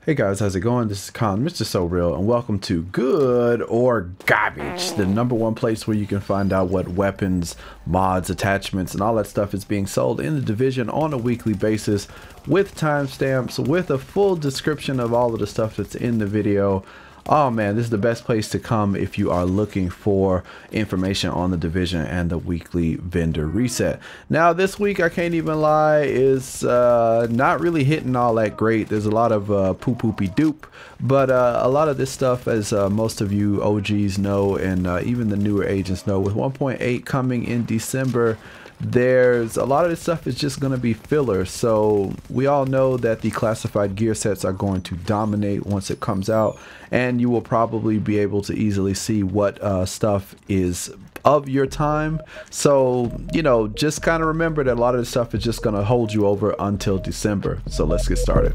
Hey guys, how's it going? This is Con, Mr. So Real, and welcome to Good or Garbage, the #1 place where you can find out what weapons, mods, attachments, and all that stuff is being sold in the division on a weekly basis with timestamps, with a full description of all of the stuff that's in the video. Oh man, this is the best place to come if you are looking for information on the division and the weekly vendor reset. Now this week, I can't even lie, is not really hitting all that great. There's a lot of poo-poopy doop, but a lot of this stuff, as most of you OGs know, and even the newer agents know, with 1.8 coming in December, there's a lot of this stuff is just going to be filler. So we all know that the classified gear sets are going to dominate once it comes out, and you will probably be able to easily see what stuff is of your time. So, you know, just kind of remember that a lot of this stuff is just going to hold you over until December. So let's get started.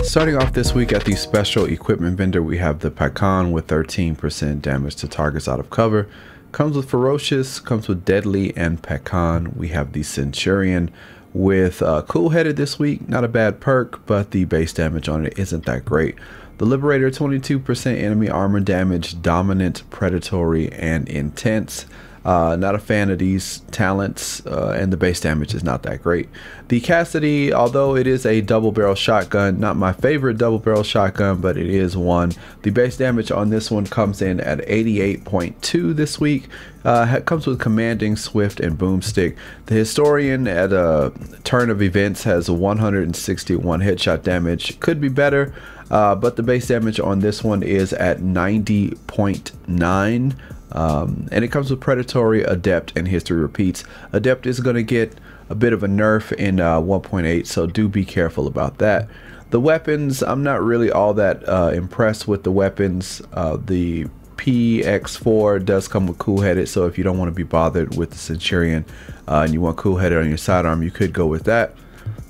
Starting off this week at the special equipment vendor, we have the Pycon with 13% damage to targets out of cover. Comes with Ferocious, comes with Deadly and Pycon. We have the Centurion with Cool-Headed this week. Not a bad perk, but the base damage on it isn't that great. The Liberator, 22% enemy armor damage, dominant, predatory, and intense. Not a fan of these talents, and the base damage is not that great. The Cassidy, although it is a double barrel shotgun, not my favorite double barrel shotgun, but it is one. The base damage on this one comes in at 88.2 this week. Comes with Commanding, Swift, and Boomstick. The Historian at a turn of events has 161 headshot damage. Could be better, but the base damage on this one is at 90.9. And it comes with Predatory, Adept, and History Repeats. Adept is going to get a bit of a nerf in 1.8, so do be careful about that. The weapons, I'm not really all that impressed with the weapons. The PX4 does come with Cool-Headed, so if you don't want to be bothered with the Centurion and you want Cool-Headed on your sidearm, you could go with that.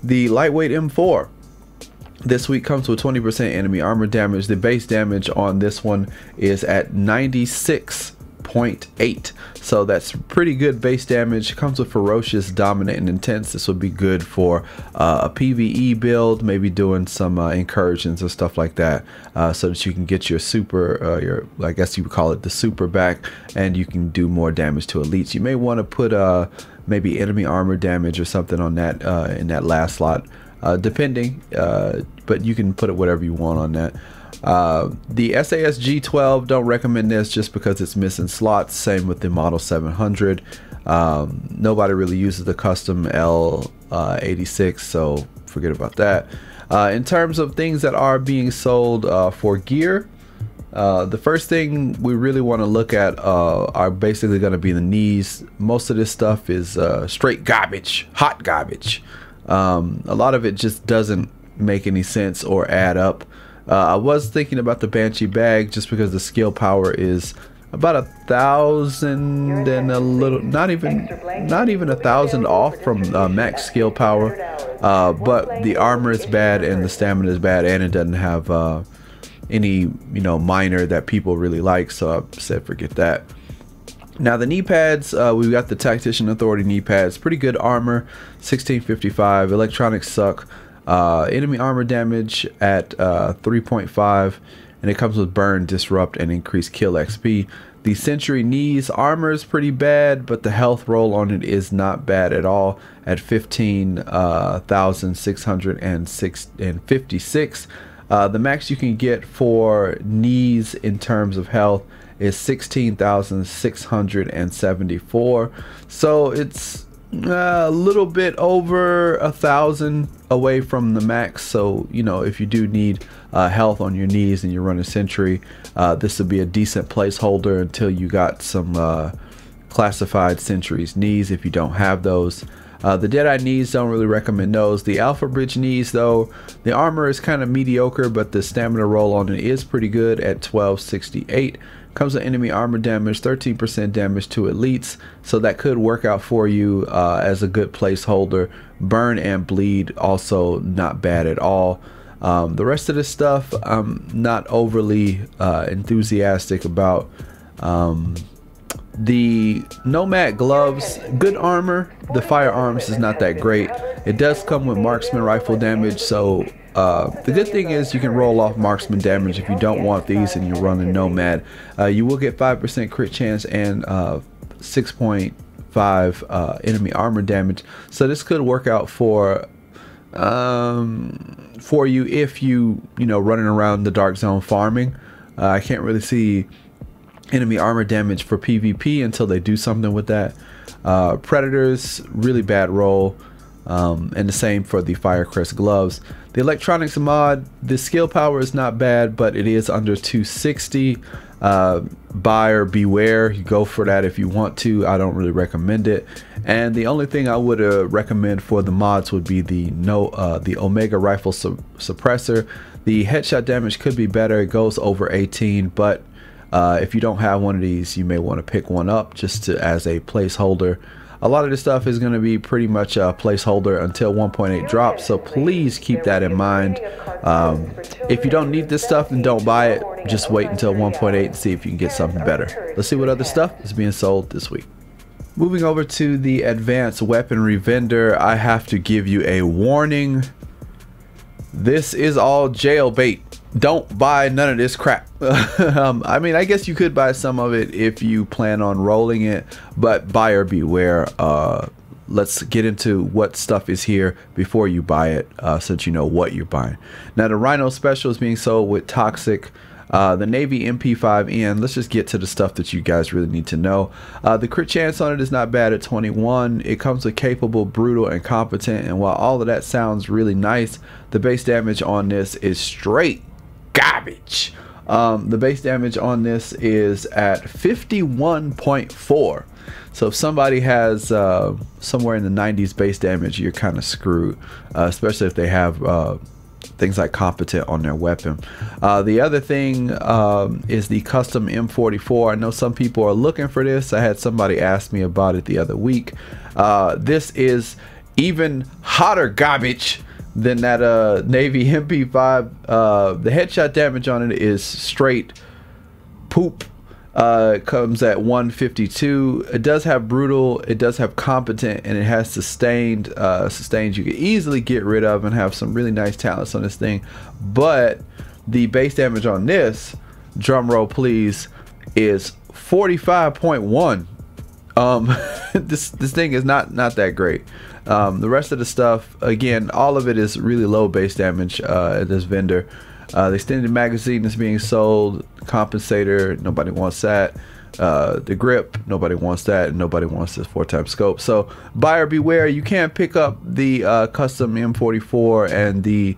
The lightweight M4 this week comes with 20% enemy armor damage. The base damage on this one is at 96.8, so that's pretty good base damage. Comes with Ferocious, Dominant, and Intense. This would be good for a PvE build, maybe doing some incursions or stuff like that, so that you can get your super, your, I guess you would call it the super back, and you can do more damage to elites. You may want to put maybe enemy armor damage or something on that in that last slot, depending, but you can put it whatever you want on that. The SAS G12, don't recommend this just because it's missing slots. Same with the Model 700. Nobody really uses the custom L86, so forget about that. In terms of things that are being sold for gear, the first thing we really want to look at are basically going to be the knees. Most of this stuff is straight garbage, hot garbage. A lot of it just doesn't make any sense or add up. I was thinking about the Banshee bag just because the skill power is about 1,000 and a little, not even 1,000 off from max skill power, but the armor is bad and the stamina is bad, and it doesn't have any, you know, minor that people really like, so I said forget that. Now the knee pads, we've got the Tactician Authority knee pads, pretty good armor, 1655. Electronics suck. Enemy armor damage at 3.5, and it comes with Burn, Disrupt, and increased kill XP. The Sentry knees armor is pretty bad, but the health roll on it is not bad at all at 15,656. The max you can get for knees in terms of health is 16,674, so it's a little bit over 1,000 away from the max. So, you know, if you do need health on your knees and you're running Sentry, this would be a decent placeholder until you got some classified Sentry's knees if you don't have those. The Deadeye knees, don't really recommend those. The Alpha Bridge knees, though, the armor is kind of mediocre, but the stamina roll on it is pretty good at 1268. Comes with enemy armor damage, 13% damage to elites, so that could work out for you as a good placeholder. Burn and bleed, also not bad at all. The rest of this stuff I'm not overly enthusiastic about. The Nomad gloves, good armor. The Firearms is not that great. It does come with Marksman rifle damage, so the good thing is you can roll off Marksman damage if you don't want these and you're running Nomad. You will get 5% crit chance and 6.5 enemy armor damage, so this could work out for you if you running around the dark zone farming. I can't really see enemy armor damage for PvP until they do something with that. Predators, really bad roll, and the same for the Firecrest gloves. The electronics mod, the skill power is not bad, but it is under 260. Buyer beware, you go for that if you want to. I don't really recommend it. And the only thing I would recommend for the mods would be the Omega rifle suppressor. The headshot damage could be better. It goes over 18, but if you don't have one of these, you may want to pick one up just as a placeholder. A lot of this stuff is going to be pretty much a placeholder until 1.8 drops, so please keep that in mind. If you don't need this stuff, then don't buy it. Just wait until 1.8 and see if you can get something better. Let's see what other stuff is being sold this week. Moving over to the advanced weaponry vendor, I have to give you a warning. This is all jailbait. Don't buy none of this crap. I mean, I guess you could buy some of it if you plan on rolling it, but buyer beware. Let's get into what stuff is here before you buy it, so that you know what you're buying. Now, the Rhino Special is being sold with Toxic. The Navy MP5N. Let's just get to the stuff that you guys really need to know. The crit chance on it is not bad at 21. It comes with Capable, Brutal, and Competent, and while all of that sounds really nice, the base damage on this is straight garbage. The base damage on this is at 51.4. So if somebody has somewhere in the 90s base damage, you're kind of screwed, especially if they have things like Competent on their weapon. The other thing is the custom M44. I know some people are looking for this. I had somebody ask me about it the other week. This is even hotter garbage than that Navy MP5. The headshot damage on it is straight poop. It comes at 152. It does have Brutal, it does have Competent, and it has Sustained. Sustained you can easily get rid of and have some really nice talents on this thing. But the base damage on this, drum roll please, is 45.1. This thing is not that great. The rest of the stuff, again, all of it is really low base damage at this vendor. The extended magazine is being sold. Compensator, nobody wants that. The grip, nobody wants that, and nobody wants this 4x scope. So buyer beware. You can't pick up the custom M44 and the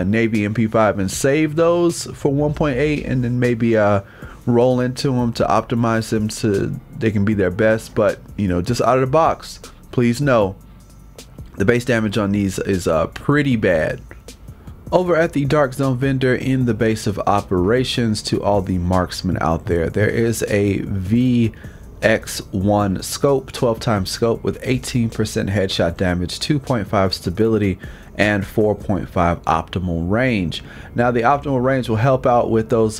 Navy MP5 and save those for 1.8 and then maybe roll into them to optimize them so they can be their best. But just out of the box, please know the base damage on these is pretty bad. Over at the Dark Zone vendor, in the base of operations, to all the marksmen out there, there is a VX1 scope, 12x scope with 18% headshot damage, 2.5 stability, and 4.5 optimal range. Now the optimal range will help out with those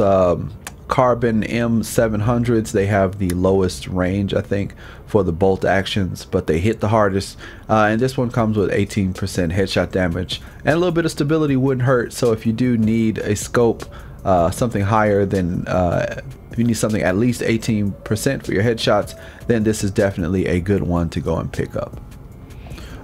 Carbon M700s. They have the lowest range, I think, for the bolt actions, but they hit the hardest. And this one comes with 18% headshot damage, and a little bit of stability wouldn't hurt. So if you do need a scope, something higher than, if you need something at least 18% for your headshots, then this is definitely a good one to go and pick up.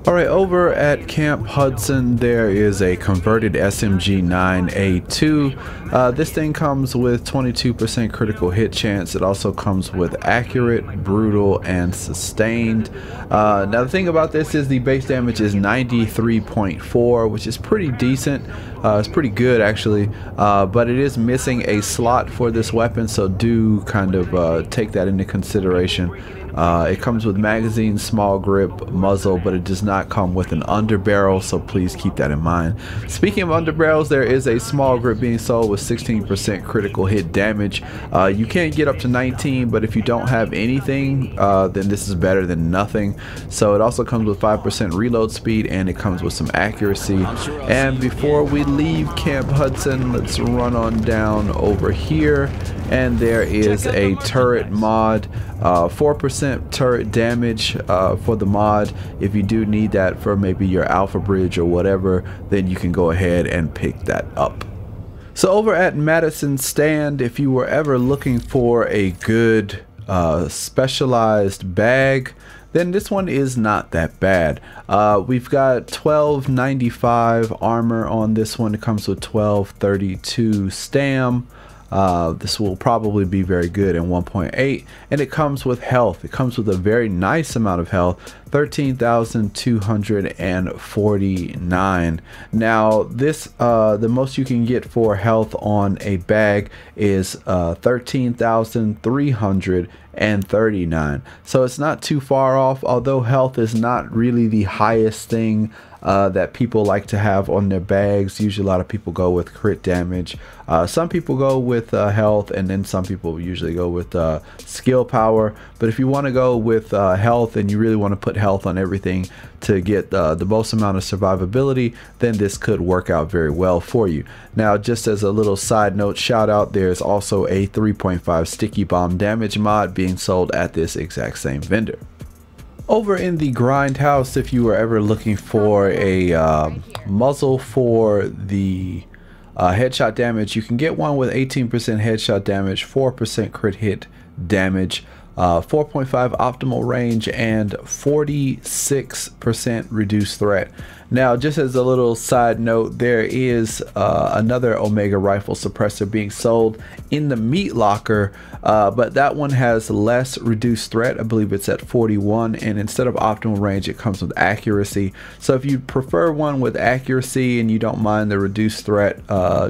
Alright, over at Camp Hudson, there is a converted SMG 9A2. This thing comes with 22% critical hit chance. It also comes with accurate, brutal, and sustained. Now the thing about this is the base damage is 93.4, which is pretty decent. It's pretty good actually, but it is missing a slot for this weapon, so do kind of take that into consideration. It comes with magazine, small grip, muzzle, but it does not come with an underbarrel, so please keep that in mind. Speaking of underbarrels, there is a small grip being sold with 16% critical hit damage. You can't get up to 19, but if you don't have anything, then this is better than nothing. So it also comes with 5% reload speed, and it comes with some accuracy. And before we leave Camp Hudson, let's run on down over here and there is a turret mod, 4% turret damage for the mod. If you do need that for maybe your alpha bridge or whatever, then you can go ahead and pick that up. So over at Madison Stand, if you were ever looking for a good specialized bag, then this one is not that bad. We've got 1295 armor on this one. It comes with 1232 stam. This will probably be very good in 1.8, and it comes with health. It comes with a very nice amount of health, 13,249. Now this the most you can get for health on a bag is 13,339. So it's not too far off, although health is not really the highest thing that people like to have on their bags. Usually a lot of people go with crit damage. Some people go with health, and then some people usually go with skill power. But if you want to go with health and you really want to put health on everything to get the most amount of survivability, then this could work out very well for you. Now, just as a little side note, shout out, there's also a 3.5 sticky bomb damage mod being sold at this exact same vendor. Over in the Grindhouse, if you were ever looking for a muzzle for the headshot damage, you can get one with 18% headshot damage, 4% crit hit damage, 4.5 optimal range, and 46% reduced threat. Now, just as a little side note, there is another Omega rifle suppressor being sold in the meat locker, but that one has less reduced threat. I believe it's at 41, and instead of optimal range, it comes with accuracy. So if you prefer one with accuracy and you don't mind the reduced threat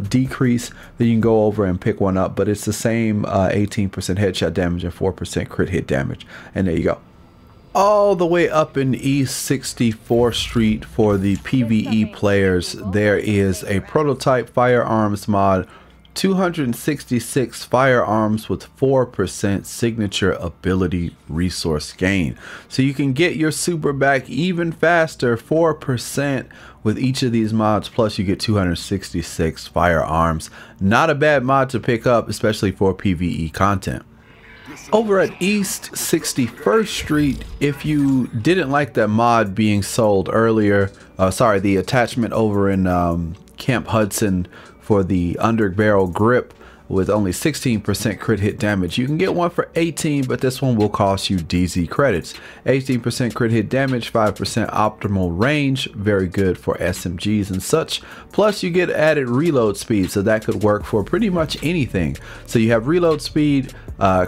decrease, then you can go over and pick one up. But it's the same 18% headshot damage and 4% crit hit damage, and there you go. All the way up in East 64th Street for the PvE players, there is a prototype firearms mod, 266 firearms with 4% signature ability resource gain. So you can get your super back even faster, 4% with each of these mods, plus you get 266 firearms. Not a bad mod to pick up, especially for PvE content. Over at East 61st Street, if you didn't like that mod being sold earlier, sorry, the attachment over in Camp Hudson for the underbarrel grip with only 16% crit hit damage, you can get one for 18, but this one will cost you DZ credits. 18% crit hit damage, 5% optimal range, very good for SMGs and such. Plus you get added reload speed, so that could work for pretty much anything. So you have reload speed,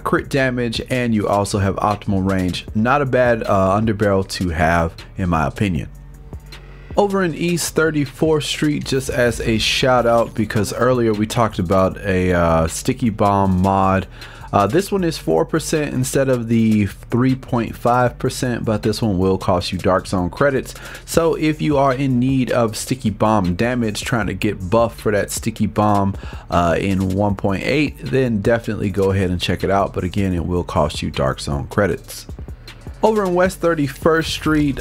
crit damage, and you also have optimal range. Not a bad underbarrel to have, in my opinion. Over in East 34th Street, just as a shout out, because earlier we talked about a sticky bomb mod. This one is 4% instead of the 3.5%, but this one will cost you Dark Zone credits. So if you are in need of sticky bomb damage, trying to get buff for that sticky bomb in 1.8, then definitely go ahead and check it out. But again, it will cost you Dark Zone credits. Over in West 31st Street,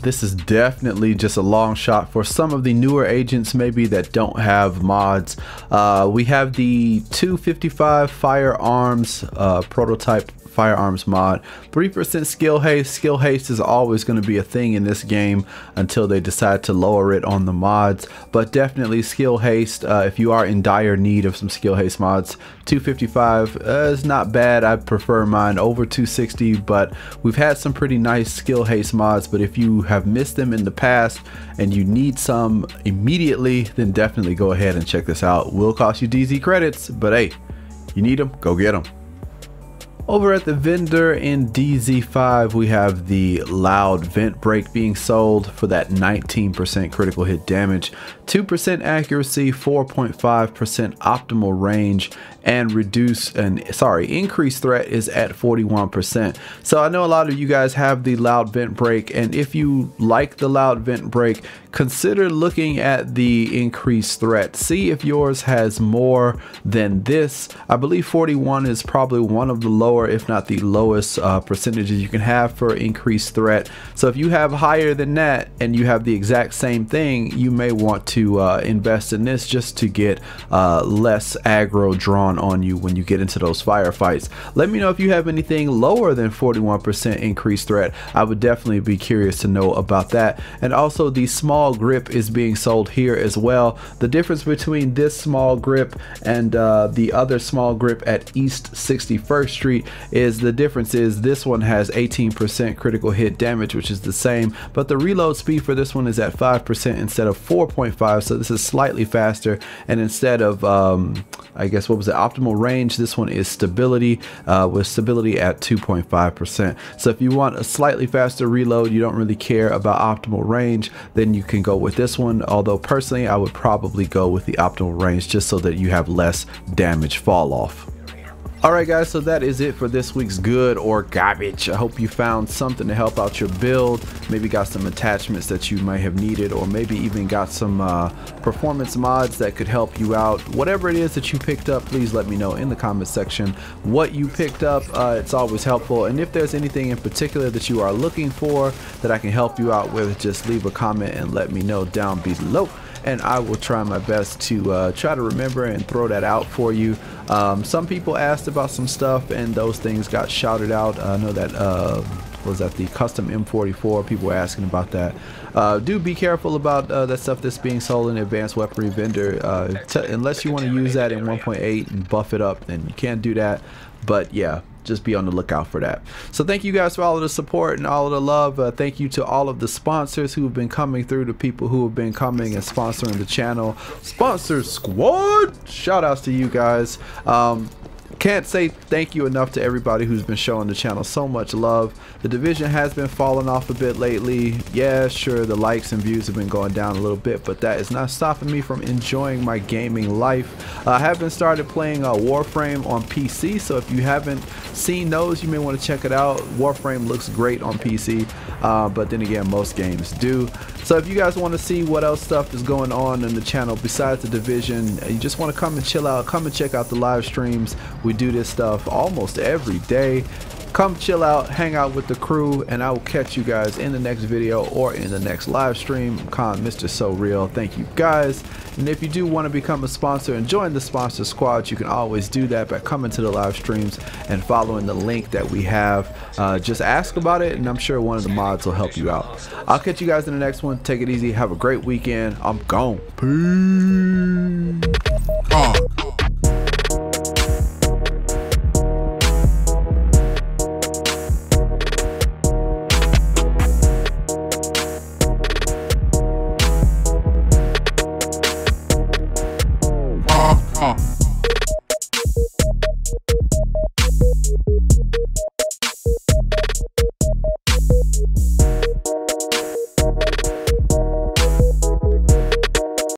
this is definitely just a long shot for some of the newer agents maybe that don't have mods. We have the 255 firearms prototype firearms mod, 3% skill haste. Skill haste is always going to be a thing in this game until they decide to lower it on the mods, but definitely skill haste if you are in dire need of some skill haste mods. 255 is not bad. I prefer mine over 260, but we've had some pretty nice skill haste mods. But if you have missed them in the past and you need some immediately, then definitely go ahead and check this out. Will cost you DZ credits, but hey, you need them, go get them. Over at the vendor in DZ5, we have the loud vent break being sold for that 19% critical hit damage, 2% accuracy, 4.5% optimal range, and increased threat is at 41%. So I know a lot of you guys have the loud vent break, and if you like the loud vent break, consider looking at the increased threat. See if yours has more than this. I believe 41 is probably one of the lower lower, if not the lowest percentages you can have for increased threat. So if you have higher than that and you have the exact same thing, you may want to invest in this just to get less aggro drawn on you when you get into those firefights. Let me know if you have anything lower than 41% increased threat. I would definitely be curious to know about that. And also the small grip is being sold here as well. The difference between this small grip and the other small grip at East 61st Street is this one has 18% critical hit damage, which is the same, but the reload speed for this one is at 5% instead of 4.5, so this is slightly faster. And instead of I guess what was it, optimal range, this one is stability with stability at 2.5%. So if you want a slightly faster reload, you don't really care about optimal range, then you can go with this one. Although personally I would probably go with the optimal range just so that you have less damage fall off. Alright guys, so that is it for this week's good or garbage. I hope you found something to help out your build, maybe got some attachments that you might have needed, or maybe even got some performance mods that could help you out. Whatever it is that you picked up, please let me know in the comment section what you picked up. It's always helpful, and if there's anything in particular that you are looking for that I can help you out with, just leave a comment and let me know down below, and I will try my best to try to remember and throw that out for you. Some people asked about some stuff and those things got shouted out. I know that was at the custom M44, people were asking about that. Do be careful about that stuff that's being sold in advanced weaponry vendor. Unless you want to use that in 1.8 and buff it up, then you can't do that. But yeah, just be on the lookout for that. So thank you guys for all of the support and all of the love. Thank you to all of the sponsors who have been coming through, the people who have been coming and sponsoring the channel. Sponsor squad, shout outs to you guys. Can't say thank you enough to everybody who's been showing the channel so much love. The division has been falling off a bit lately. Yeah, sure, the likes and views have been going down a little bit, but that is not stopping me from enjoying my gaming life. I have been started playing Warframe on PC, so if you haven't seen those, you may want to check it out. Warframe looks great on PC, but then again, most games do. So if you guys want to see what else stuff is going on in the channel besides the division, you just want to come and chill out, come and check out the live streams. We do this stuff almost every day. Come chill out, hang out with the crew, and I will catch you guys in the next video or in the next live stream. Mr. So Real, thank you guys. And if you do want to become a sponsor and join the sponsor squad, you can always do that by coming to the live streams and following the link that we have. Just ask about it and I'm sure one of the mods will help you out. I'll catch you guys in the next one. Take it easy, have a great weekend. I'm gone. Peace.